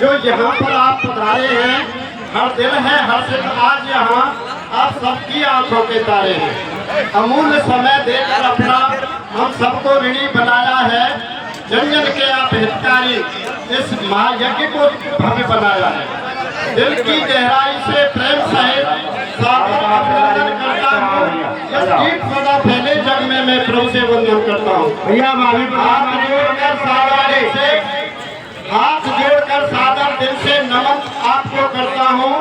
जो यहाँ पर आप पधारे हैं, हर दिल है हर्षित आज यहाँ आप सबकी आंखों के तारे हैं। अमूल्य समय देकर अपना हम सबको ऋणी बनाया है। जन जन के आप हितकारी इस महायज्ञ को भव्य बनाया है। दिल की गहराई से प्रेम सहित सादर अभिनंदन करता हूँ। इस गीत सदा फैले जग में मैं प्रभु से वंदन करता हूँ। भैया हाथ जोड़कर सादर दिल से नमन आपको करता हूँ।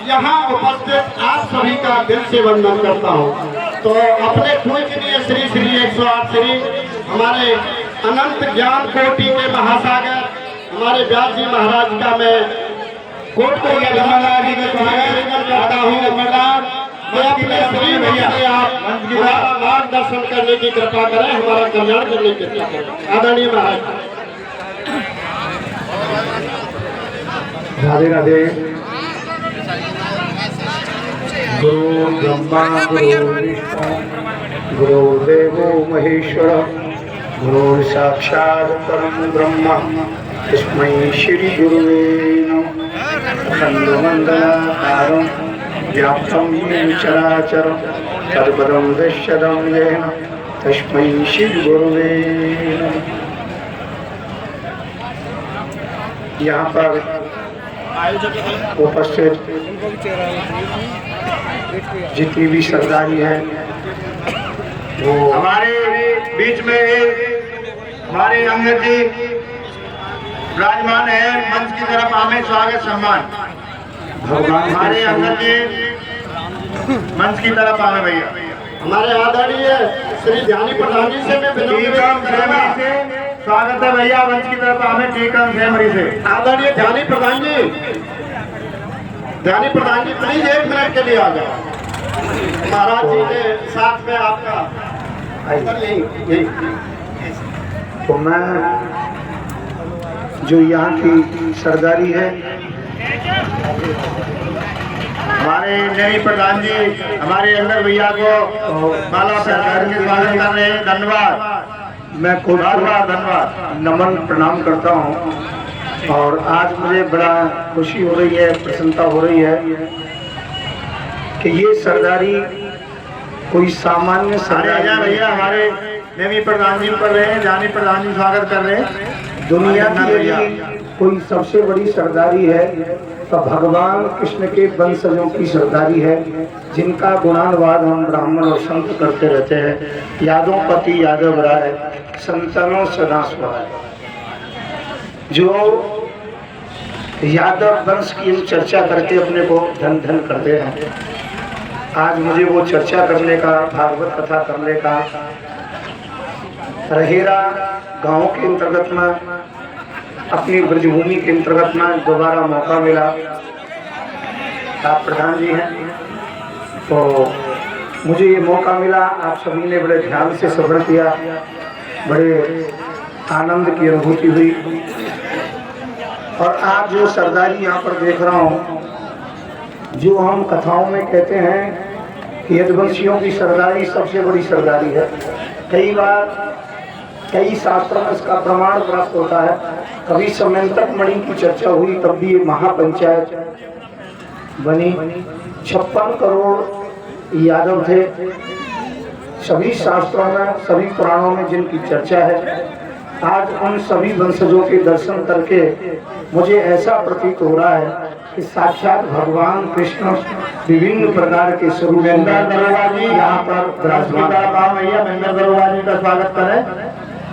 यहाँ उपस्थित आप सभी का दिल से वंदन करता हूँ। तो अपने पूजनीय श्री श्री 108 श्री हमारे अनंत ज्ञान कोटि के महासागर हमारे व्यास जी महाराज का मैं कोट को करता हूँ। मैं अपने श्री भैया से आप हमारा मार्गदर्शन करने की कृपा करें, हमारा कल्याण करने की कृपा करें। आदरणीय महाराज। राधे राधे। गुरु ब्रह्मा गुरु विष्णु गुरुदेवो महेश्वर गुरु साक्षात् परम ब्रह्म तस्मै श्री गुरुवे नमः। अखण्डमण्डलाकारं व्याप्तं येन चराचरं तत्पदं दृश्यतं येन तस्मै श्री गुरुवे नमः। यहाँ पर उपस्थित जितनी भी सरदारी है वो हमारे बीच में हमारे अंगद जी विराजमान है। मंच की तरफ हमें स्वागत सम्मान। भगवान हमारे अंगद जी मंच की तरफ आवे भैया। हमारे आदरणीय श्री ध्यानी प्रधान जी से मैं टीकम फैमिली से स्वागत है भैया। मंच की तरफ आवे टीकम फैमिली से। आदरणीय ध्यानी प्रधान जी, ध्यानी प्रधान जी प्लीज 1 मिनट के लिए आ जाओ। महाराज जी के साथ में आपका यही तो मैं जो यहाँ की सरदारी है हमारे नई प्रधान जी हमारे अंदर भैया को माला सरकार के स्वागत कर रहे हैं। धन्यवाद। मैं को धन्यवाद नमन प्रणाम करता हूँ। और आज मुझे बड़ा खुशी हो रही है, प्रसन्नता हो रही है कि ये सरदारी कोई सामान्य सरदारी भैया हमारे नवी प्रधान जी कर रहे हैं। जानी प्रधान जी स्वागत कर रहे हैं। दुनिया की कोई सबसे बड़ी सरदारी है तो भगवान कृष्ण के वंशजों की सरदारी है, जिनका गुणानुवाद हम ब्राह्मण और संत करते रहते हैं। यादों पति यादव राय संतनों सदा सुहाय। जो यादव वंश की हम चर्चा करके अपने को धन धन करते हैं। आज मुझे वो चर्चा करने का, भागवत कथा करने का रहेरा गांव के अंतर्गत में अपनी ब्रजभूमि के अंतर्गत में दोबारा मौका मिला। आप प्रधान जी हैं तो मुझे ये मौका मिला। आप सभी ने बड़े ध्यान से श्रवण किया, बड़े आनंद की अनुभूति हुई। और आज जो सरदारी यहाँ पर देख रहा हूँ, जो हम कथाओं में कहते हैं कि यदुवंशियों की सरदारी सबसे बड़ी सरदारी है। कई बार कई शास्त्रों में इसका प्रमाण प्राप्त होता है। कभी समयंतक मणि की चर्चा हुई तब भी ये महापंचायत बनी। 56 करोड़ यादव थे। सभी शास्त्रों में, सभी पुराणों में जिनकी चर्चा है, आज उन सभी वंशजों के दर्शन करके मुझे ऐसा प्रतीत हो रहा है कि साक्षात भगवान कृष्ण विभिन्न प्रकार के स्वरूप यहाँ पर विराजमान का स्वागत करें।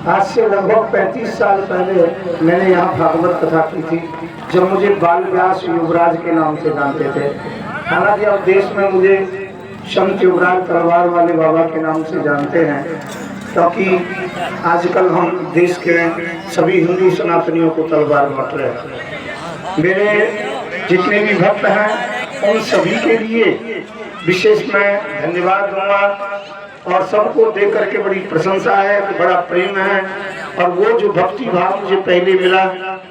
आज से लगभग 35 साल पहले मैंने यहाँ भागवत कथा की थी, जब मुझे बाल व्यास युवराज के नाम से जानते थे। हालांकि अब देश में मुझे संत युवराज तलवार वाले बाबा के नाम से जानते हैं, क्योंकि आजकल हम देश के सभी हिंदू सनातनियों को तलवार बांट रहे हैं। मेरे जितने भी भक्त हैं उन सभी के लिए विशेष मैं धन्यवाद दूंगा। और सबको देख करके बड़ी प्रशंसा है, बड़ा प्रेम है। और वो जो भक्ति भाव मुझे पहले मिला,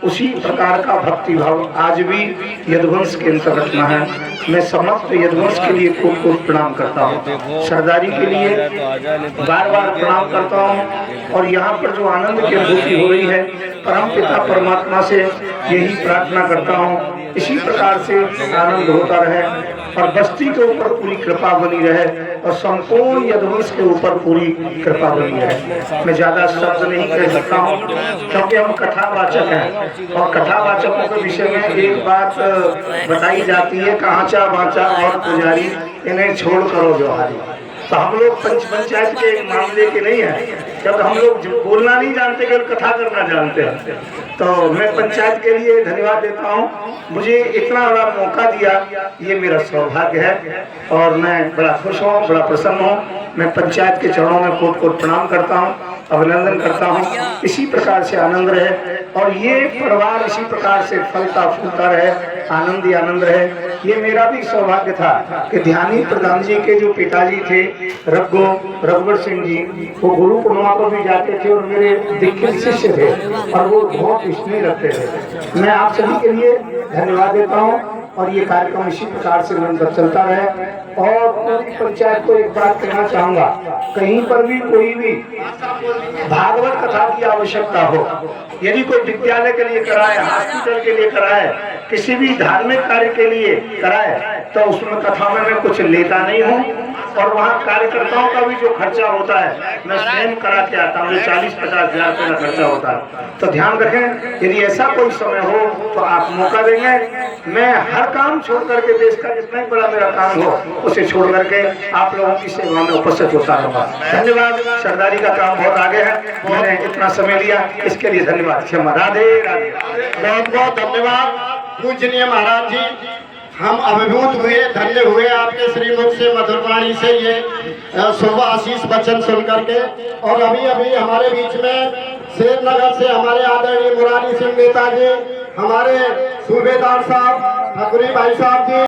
उसी प्रकार का भक्ति भाव आज भी यदुवंश के अंतर्गत में है। मैं समस्त यदुवंश के लिए खूब खूब प्रणाम करता हूँ, सरदारी के लिए बार बार प्रणाम करता हूँ। और यहाँ पर जो आनंद की अनुभूति हो रही है, परम पिता परमात्मा से यही प्रार्थना करता हूँ इसी प्रकार से आनंद होता रहे और बस्ती के ऊपर पूरी कृपा बनी रहे और संपूर्ण यदुवंश के ऊपर पूरी कृपा बनी रहे। मैं ज्यादा शब्द नहीं कह सकता हूँ क्योंकि हम कथावाचक हैं और कथावाचकों के विषय में एक बात बताई जाती है, कहाचा बाचा और पुजारी इन्हें छोड़ करो जोहारी। तो हम लोग पंचायत के मामले के नहीं है, जब हम लोग बोलना नहीं जानते केवल कथा करना जानते हैं। तो मैं पंचायत के लिए धन्यवाद देता हूँ, मुझे इतना बड़ा मौका दिया, ये मेरा सौभाग्य है और मैं बड़ा खुश हूँ, बड़ा प्रसन्न हूँ। मैं पंचायत के चरणों में कोट कोट प्रणाम करता हूँ, अभिनंदन करता हूँ। इसी प्रकार से आनंद रहे और ये परिवार इसी प्रकार से फलता फूलता रहे, आनंद ही आनंद रहे। ये मेरा भी सौभाग्य था कि ध्यानी प्रधान जी के जो पिताजी थे रघुवर सिंह जी, वो गुरु पूर्णिमा पर भी जाते थे और मेरे दीक्षित शिष्य थे और वो बहुत स्नेह रखते थे। मैं आप सभी के लिए धन्यवाद देता हूँ और ये कार्यक्रम इसी प्रकार से निरंतर चलता रहे। और पूरी पंचायत को एक बात कहना चाहूंगा, कहीं पर भी कोई भी भागवत कथा की आवश्यकता हो, यदि कोई विद्यालय के लिए कराए, हॉस्पिटल के लिए कराए, किसी भी धार्मिक कार्य के लिए कराए, तो उसमें कथा में मैं कुछ लेता नहीं हूँ। और वहाँ कार्यकर्ताओं का भी जो खर्चा होता है मैं स्वयं करा के आता हूँ, 40-50 हजार रुपये का खर्चा होता है। तो ध्यान रखें, यदि ऐसा कोई समय हो तो आप मौका देंगे। मैं हर काम छोड़ करके, देश का जितना ही बड़ा मेरा काम हो उसे छोड़ करके आप लोगों की सेवा में उपस्थित होता रहूंगा। धन्यवाद। सरदारी का काम बहुत आगे है, मैंने इतना समय लिया इसके लिए धन्यवाद। क्षमा। राधे राधे। बहुत बहुत धन्यवाद पूजनीय महाराज जी, हम अभिभूत हुए, धन्य हुए आपके श्रीमुख से मधुर वाणी से ये शुभ आशीष वचन सुन करके। और अभी अभी हमारे बीच में शेरनगर से हमारे आदरणीय मुरारी सिंह नेता जी, हमारे सूबेदार साहब ठकुरी भाई साहब जी,